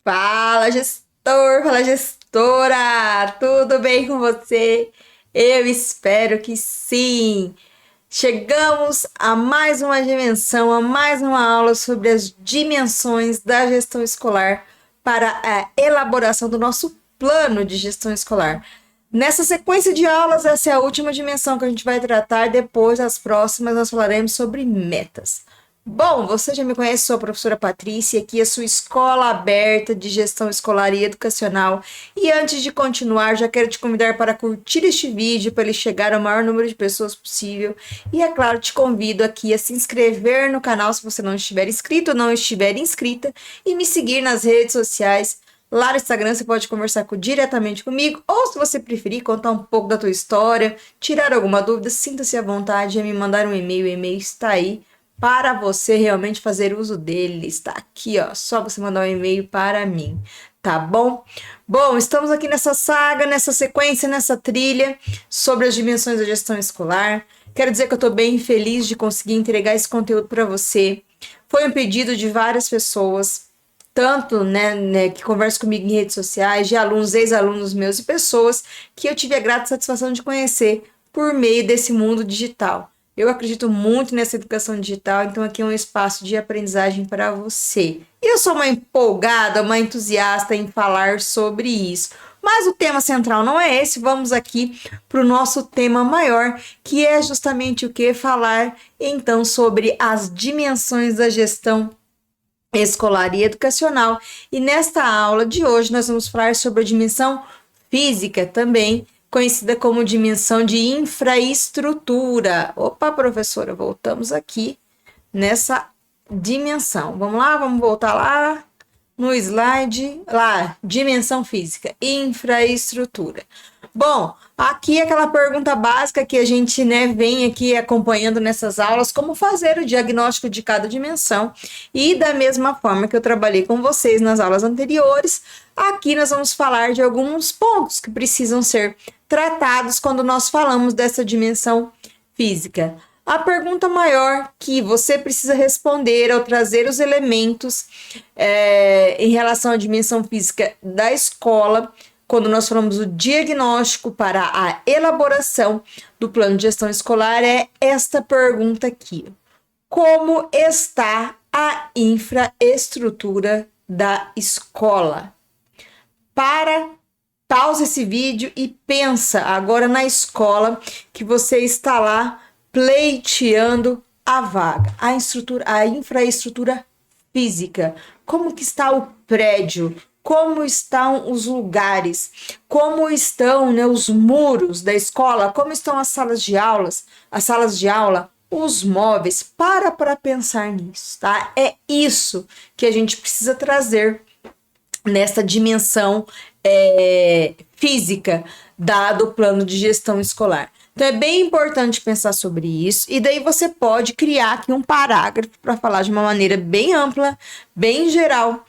Fala, gestor, fala, gestora! Tudo bem com você? Eu espero que sim! Chegamos a mais uma dimensão, a mais uma aula sobre as dimensões da gestão escolar para a elaboração do nosso plano de gestão escolar. Nessa sequência de aulas, essa é a última dimensão que a gente vai tratar. Depois, as próximas, nós falaremos sobre metas. Bom, você já me conhece, sou a professora Patrícia, aqui é a sua escola aberta de gestão escolar e educacional. E antes de continuar, já quero te convidar para curtir este vídeo, para ele chegar ao maior número de pessoas possível. E, é claro, te convido aqui a se inscrever no canal se você não estiver inscrito ou não estiver inscrita e me seguir nas redes sociais. Lá no Instagram você pode conversar diretamente comigo, ou se você preferir, contar um pouco da tua história, tirar alguma dúvida, sinta-se à vontade em me mandar um e-mail. O e-mail está aí para você realmente fazer uso dele. Está aqui, ó, só você mandar um e-mail para mim, tá bom? Bom, estamos aqui nessa saga, nessa sequência, nessa trilha sobre as dimensões da gestão escolar. Quero dizer que eu estou bem feliz de conseguir entregar esse conteúdo para você. Foi um pedido de várias pessoas, tanto que conversam comigo em redes sociais, de alunos, ex-alunos meus e pessoas que eu tive a grata satisfação de conhecer por meio desse mundo digital. Eu acredito muito nessa educação digital, então aqui é um espaço de aprendizagem para você. E eu sou uma empolgada, uma entusiasta em falar sobre isso. Mas o tema central não é esse, vamos aqui para o nosso tema maior, que é justamente o que? Falar então sobre as dimensões da gestão escolar e educacional. E nesta aula de hoje nós vamos falar sobre a dimensão física também, conhecida como dimensão de infraestrutura. Opa, professora, voltamos aqui nessa dimensão. Vamos lá, vamos voltar lá no slide, lá, dimensão física, infraestrutura. Bom, aqui é aquela pergunta básica que a gente, vem aqui acompanhando nessas aulas, como fazer o diagnóstico de cada dimensão. E da mesma forma que eu trabalhei com vocês nas aulas anteriores, aqui nós vamos falar de alguns pontos que precisam ser tratados quando nós falamos dessa dimensão física. A pergunta maior que você precisa responder ao trazer os elementos em relação à dimensão física da escola, quando nós falamos do diagnóstico para a elaboração do plano de gestão escolar, é esta pergunta aqui: como está a infraestrutura da escola? Pausa esse vídeo e pensa agora na escola que você está lá pleiteando a vaga, a infraestrutura física. Como que está o prédio? Como estão os lugares? Como estão, os muros da escola? Como estão as salas de aula, os móveis? Para pensar nisso, tá? É isso que a gente precisa trazer nessa dimensão física do plano de gestão escolar. Então é bem importante pensar sobre isso, e daí você pode criar aqui um parágrafo para falar de uma maneira bem ampla, bem geral,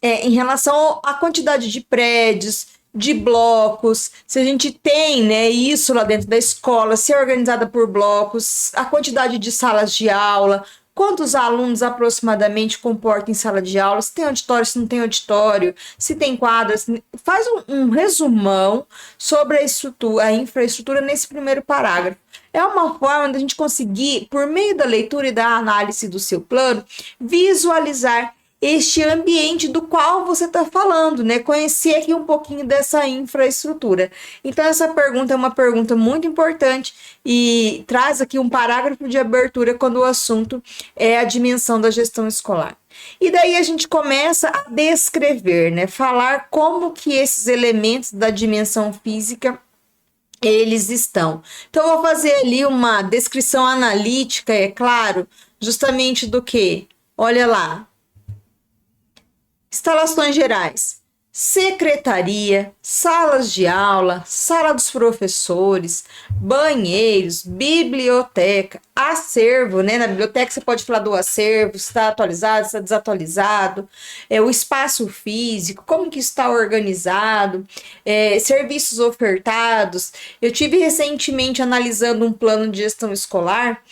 em relação à quantidade de prédios, de blocos, se a gente tem isso lá dentro da escola, se é organizada por blocos, a quantidade de salas de aula, quantos alunos aproximadamente comporta em sala de aula, se tem auditório, se não tem auditório, se tem quadras. Faz um resumão sobre a infraestrutura nesse primeiro parágrafo. É uma forma de a gente conseguir, por meio da leitura e da análise do seu plano, visualizar este ambiente do qual você está falando, Conhecer aqui um pouquinho dessa infraestrutura. Então, essa pergunta é uma pergunta muito importante e traz aqui um parágrafo de abertura quando o assunto é a dimensão da gestão escolar. E daí a gente começa a descrever, falar como que esses elementos da dimensão física eles estão. Então, eu vou fazer ali uma descrição analítica, é claro, justamente do que? Olha lá. Instalações gerais, secretaria, salas de aula, sala dos professores, banheiros, biblioteca, acervo, Na biblioteca você pode falar do acervo, se está atualizado, se está desatualizado, o espaço físico, como que está organizado, serviços ofertados. Eu tive recentemente analisando um plano de gestão escolar,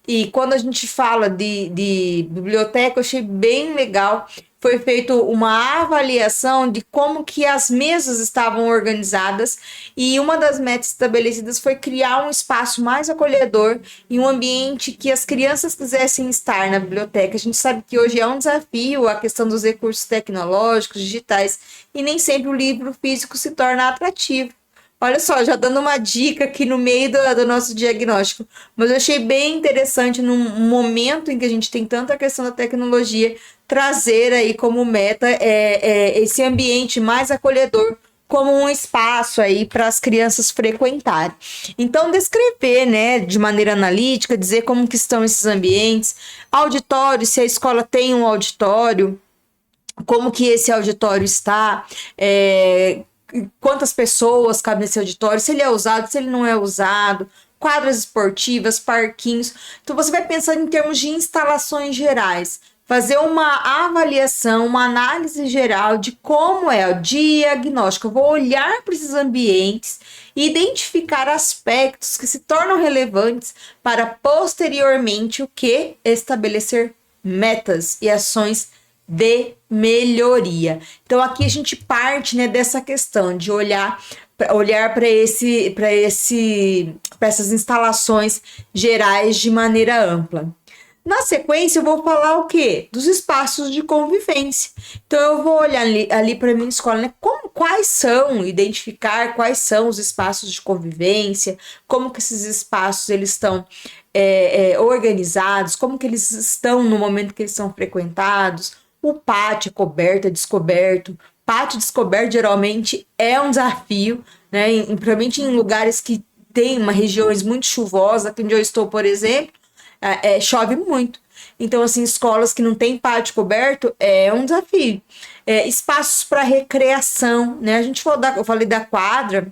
e quando a gente fala de biblioteca, eu achei bem legal. foi feita uma avaliação de como que as mesas estavam organizadas e uma das metas estabelecidas foi criar um espaço mais acolhedor e um ambiente que as crianças quisessem estar na biblioteca. A gente sabe que hoje é um desafio a questão dos recursos tecnológicos, digitais, e nem sempre o livro físico se torna atrativo. Olha só, já dando uma dica aqui no meio do nosso diagnóstico, mas eu achei bem interessante num momento em que a gente tem tanta questão da tecnologia, trazer aí como meta esse ambiente mais acolhedor como um espaço aí para as crianças frequentarem. Então, descrever, né, de maneira analítica, dizer como que estão esses ambientes, auditório, se a escola tem um auditório, como que esse auditório está, quantas pessoas cabem nesse auditório, se ele é usado, se ele não é usado, quadras esportivas, parquinhos. Então você vai pensar em termos de instalações gerais, fazer uma avaliação, uma análise geral de como é o diagnóstico. Eu vou olhar para esses ambientes e identificar aspectos que se tornam relevantes para posteriormente o que? Estabelecer metas e ações de melhoria. Então aqui a gente parte, né, dessa questão de olhar para essas instalações gerais de maneira ampla. Na sequência, eu vou falar o quê? Dos espaços de convivência. Então, eu vou olhar ali para a minha escola, né? Identificar quais são os espaços de convivência, como que esses espaços eles estão organizados, como que eles estão no momento que eles são frequentados, o pátio coberto, descoberto. Pátio descoberto geralmente é um desafio, né? Principalmente em lugares que tem regiões muito chuvosas, aqui onde eu estou, por exemplo, chove muito. Então, assim, escolas que não tem pátio coberto é um desafio. Espaços para recreação, né? Eu falei da quadra,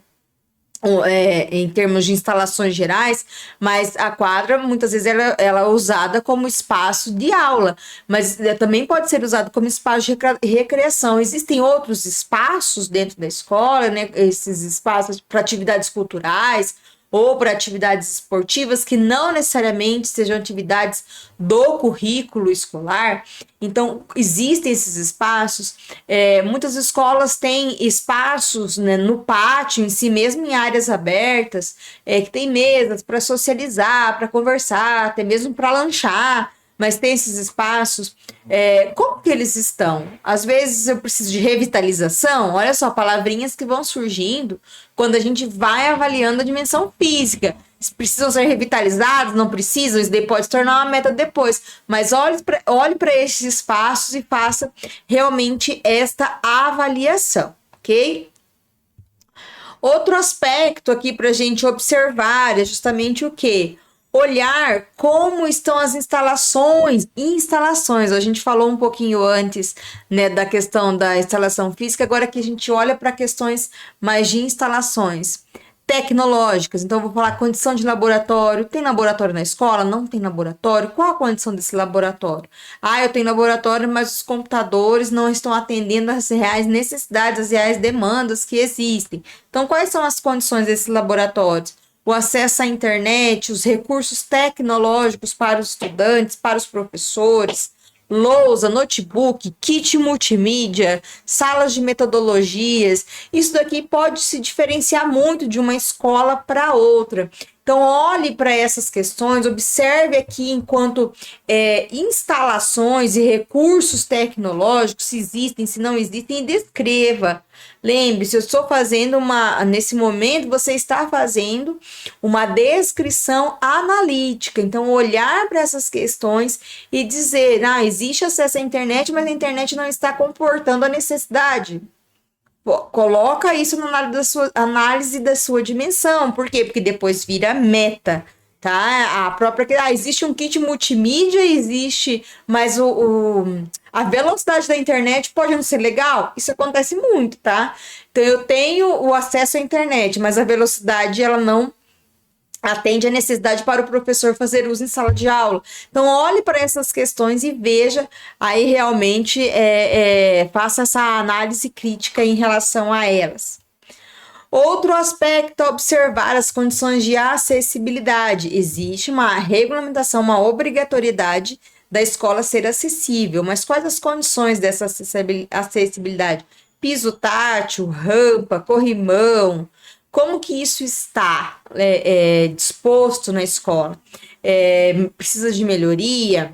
em termos de instalações gerais, mas a quadra muitas vezes ela é usada como espaço de aula, mas também pode ser usado como espaço de recreação. Existem outros espaços dentro da escola, né? Esses espaços para atividades culturais ou para atividades esportivas que não necessariamente sejam atividades do currículo escolar. Então, existem esses espaços. Muitas escolas têm espaços, né, no pátio em si, mesmo em áreas abertas, que tem mesas para socializar, para conversar, até mesmo para lanchar. Mas tem esses espaços, como que eles estão? Às vezes eu preciso de revitalização, olha só, palavrinhas que vão surgindo quando a gente vai avaliando a dimensão física. Precisam ser revitalizados, não precisam, isso daí pode se tornar uma meta depois, mas olhe para esses espaços e faça realmente esta avaliação, ok? Outro aspecto aqui para a gente observar é justamente o quê? Olhar como estão as instalações. A gente falou um pouquinho antes, né, da questão da instalação física, agora que a gente olha para questões mais de instalações tecnológicas. Então, eu vou falar condição de laboratório. Tem laboratório na escola? Não tem laboratório? Qual a condição desse laboratório? Eu tenho laboratório, mas os computadores não estão atendendo às reais necessidades, às reais demandas que existem. Então, quais são as condições desses laboratórios? O acesso à internet, os recursos tecnológicos para os estudantes, para os professores, lousa, notebook, kit multimídia, salas de metodologias. Isso daqui pode se diferenciar muito de uma escola para outra. Então, olhe para essas questões, observe aqui enquanto instalações e recursos tecnológicos, se existem, se não existem, e descreva. Lembre-se, eu estou fazendo nesse momento, você está fazendo uma descrição analítica. Então, olhar para essas questões e dizer, existe acesso à internet, mas a internet não está comportando a necessidade. Coloca isso na análise da sua dimensão. Por quê? Porque depois vira meta, tá? A própria... existe um kit multimídia, existe, mas a velocidade da internet pode não ser legal? Isso acontece muito, tá? Então, eu tenho o acesso à internet, mas a velocidade, ela não atende a necessidade para o professor fazer uso em sala de aula. Então, olhe para essas questões e veja, aí realmente faça essa análise crítica em relação a elas. Outro aspecto é observar as condições de acessibilidade. Existe uma regulamentação, uma obrigatoriedade da escola ser acessível, mas quais as condições dessa acessibilidade? Piso tátil, rampa, corrimão, como que isso está disposto na escola? Precisa de melhoria?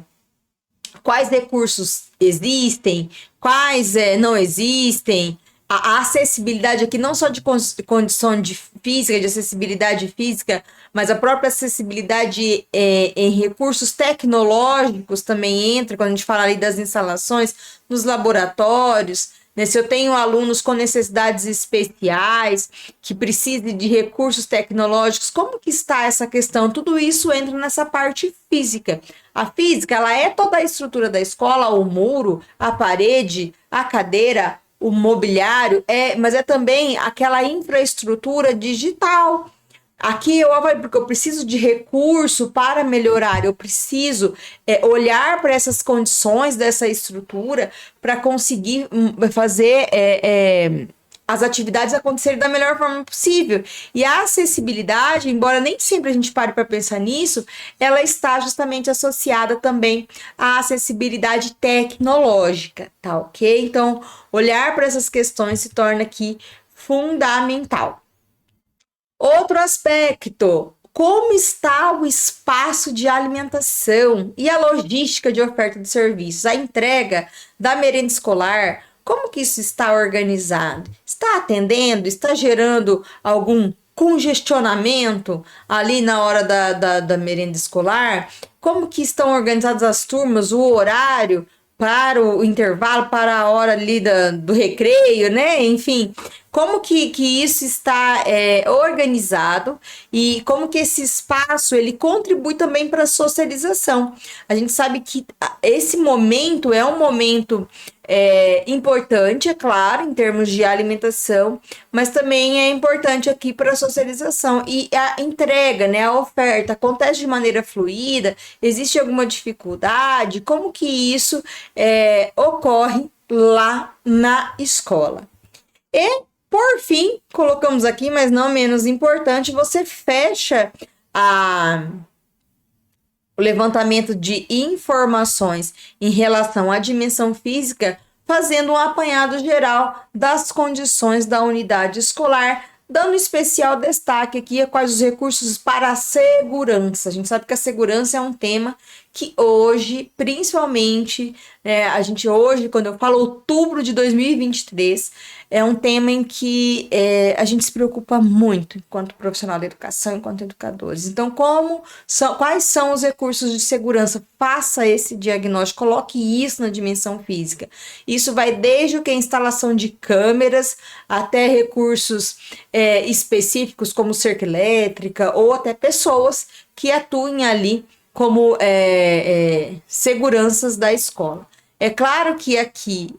Quais recursos existem? Quais não existem? A acessibilidade aqui não só de condição de física, de acessibilidade física, mas a própria acessibilidade em recursos tecnológicos também entra, quando a gente fala ali das instalações, nos laboratórios, né? Se eu tenho alunos com necessidades especiais, que precisem de recursos tecnológicos, como que está essa questão? Tudo isso entra nessa parte física. A física, ela é toda a estrutura da escola, o muro, a parede, a cadeira, o mobiliário, mas é também aquela infraestrutura digital. Aqui eu avalio porque eu preciso de recurso para melhorar, eu preciso olhar para essas condições dessa estrutura para conseguir fazer as atividades acontecerem da melhor forma possível. E a acessibilidade, embora nem sempre a gente pare para pensar nisso, ela está justamente associada também à acessibilidade tecnológica, tá ok? Então, olhar para essas questões se torna aqui fundamental. Outro aspecto, como está o espaço de alimentação e a logística de oferta de serviços, a entrega da merenda escolar, como que isso está organizado? Está atendendo? Está gerando algum congestionamento ali na hora da merenda escolar? Como que estão organizadas as turmas, o horário para o intervalo, para a hora ali do recreio, né? Enfim, como que isso está organizado e como que esse espaço ele contribui também para a socialização. A gente sabe que esse momento é um momento importante, é claro, em termos de alimentação, mas também é importante aqui para a socialização. E a entrega, né, a oferta, acontece de maneira fluida? Existe alguma dificuldade? Como que isso ocorre lá na escola? E, por fim, colocamos aqui, mas não menos importante, você fecha o levantamento de informações em relação à dimensão física, fazendo um apanhado geral das condições da unidade escolar, dando especial destaque aqui a quais os recursos para a segurança. A gente sabe que a segurança é um tema que hoje, principalmente, quando eu falo outubro de 2023, é um tema em que a gente se preocupa muito enquanto profissional da educação, enquanto educadores. Então, quais são os recursos de segurança? Faça esse diagnóstico, coloque isso na dimensão física. Isso vai desde a instalação de câmeras até recursos específicos como cerca elétrica ou até pessoas que atuem ali como seguranças da escola. É claro que aqui,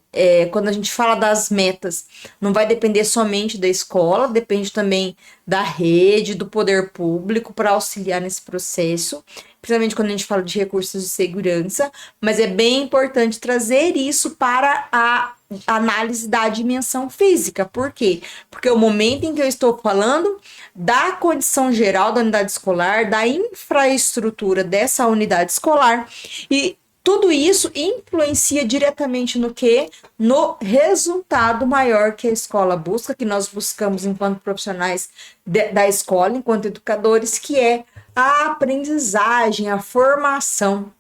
quando a gente fala das metas, não vai depender somente da escola, depende também da rede, do poder público para auxiliar nesse processo, principalmente quando a gente fala de recursos de segurança, mas é bem importante trazer isso para a análise da dimensão física. Por quê? Porque o momento em que eu estou falando da condição geral da unidade escolar, da infraestrutura dessa unidade escolar, e tudo isso influencia diretamente no quê? No resultado maior que a escola busca, que nós buscamos enquanto profissionais da escola, enquanto educadores, que é a aprendizagem, a formação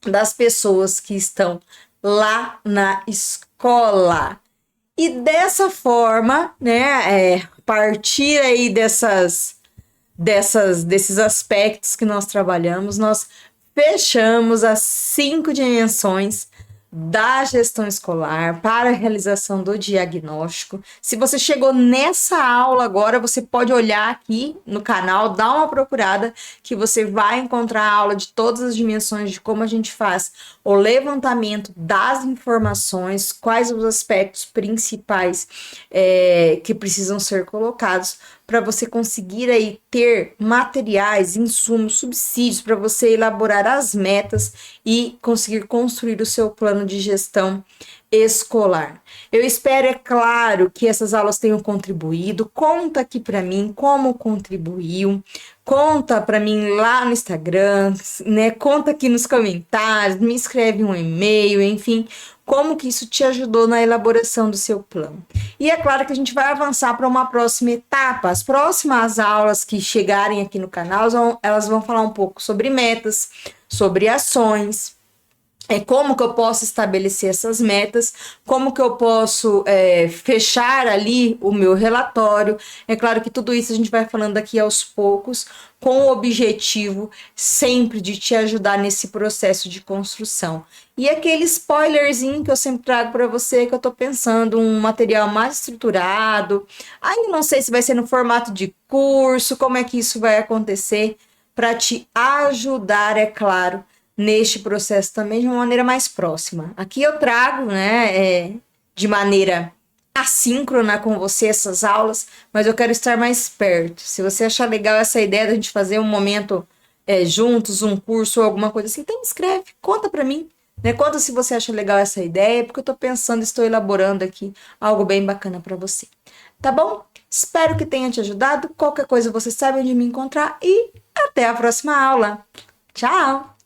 das pessoas que estão lá na escola. E dessa forma, né, partir aí desses aspectos que nós trabalhamos, nós fechamos as 5 dimensões da gestão escolar para a realização do diagnóstico. Se você chegou nessa aula agora, você pode olhar aqui no canal, dar uma procurada, que você vai encontrar a aula de todas as dimensões de como a gente faz o levantamento das informações, quais os aspectos principais que precisam ser colocados para você conseguir aí ter materiais, insumos, subsídios para você elaborar as metas e conseguir construir o seu plano de gestão escolar. Eu espero, é claro, que essas aulas tenham contribuído. Conta aqui para mim como contribuiu. Conta para mim lá no Instagram, né? Conta aqui nos comentários, me escreve um e-mail, enfim, como que isso te ajudou na elaboração do seu plano. E é claro que a gente vai avançar para uma próxima etapa. As próximas aulas que chegarem aqui no canal, elas vão falar um pouco sobre metas, sobre ações, como que eu posso estabelecer essas metas, como que eu posso fechar ali o meu relatório. É claro que tudo isso a gente vai falando aqui aos poucos, com o objetivo sempre de te ajudar nesse processo de construção. E aquele spoilerzinho que eu sempre trago para você, que eu tô pensando um material mais estruturado. Ainda não sei se vai ser no formato de curso, como é que isso vai acontecer, para te ajudar, é claro, neste processo também de uma maneira mais próxima. Aqui eu trago, né, de maneira assíncrona com você essas aulas, mas eu quero estar mais perto. Se você achar legal essa ideia da gente fazer um momento juntos, um curso ou alguma coisa assim, então me escreve, conta para mim, né? Conta se você acha legal essa ideia, porque eu tô pensando, estou elaborando aqui algo bem bacana para você. Tá bom? Espero que tenha te ajudado. Qualquer coisa você sabe onde me encontrar e até a próxima aula. Tchau!